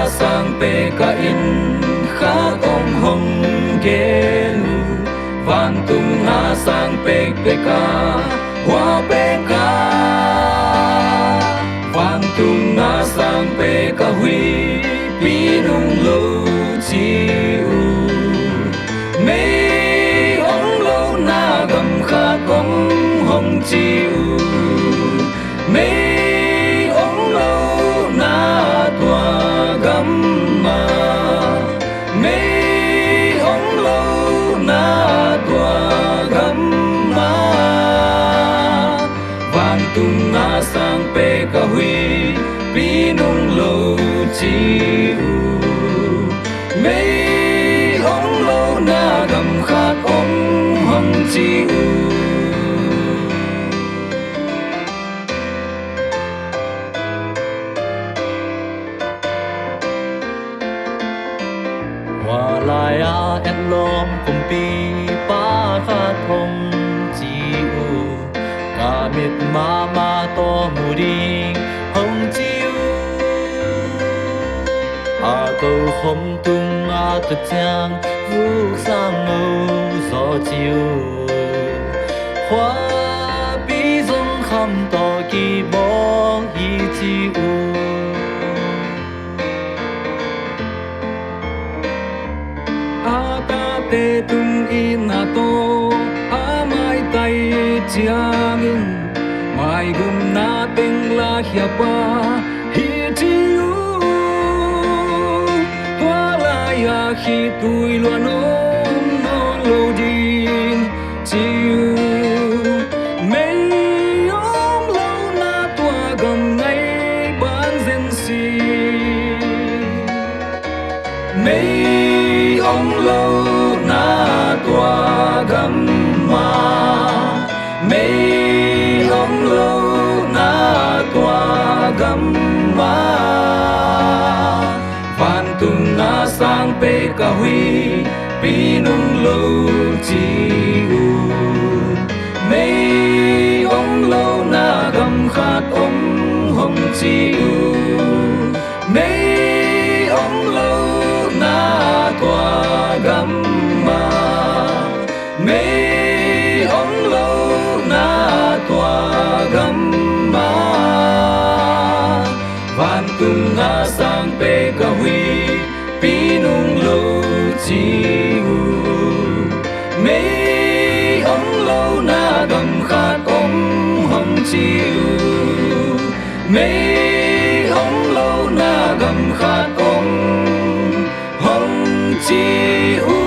sang pe ka in khát om hồng gen van tung nga sang pe ka hoa pe ka van tung nga sang pe ka hui pi nung lo chiu mấy ông lâu na gầm khát om hồng chiu mấy ông lâu na tua gầm mà mấy ông lâu na tua gầm mà van tung na sang pe ka hui pi nung lâu chiu mấy ông lâu na gầm khát om hồng chiu hoa lai a en lom kum pi pa kha thong chiu ka mit ma to mu ding hong chiu a câu khom tung a tu chang vu sang ngô gió chiu hoa bi dong kham to ki bo yi chiu te tung in a to a mai tay chiang in mai gum na teng la hia pa hi chiu qua la ya khi tui lo no lo din chiu mấy ông lâu na tua gầm ngay ban dân si mấy ông lâu na tua gầm mà mấy ông lâu na tua gầm mà van tung na sang pe ka hui pi nung lâu chiu mấy ông lâu na gầm khát om hồng chiu mấy ông lâu na tua gầm mà mấy ông lâu na tua gầm mà van tung nga sang pe ka hui pi nung lâu chiu mấy ông lâu na gầm khát om hồng chiu mấy ông lâu na gầm khát om hồng chiu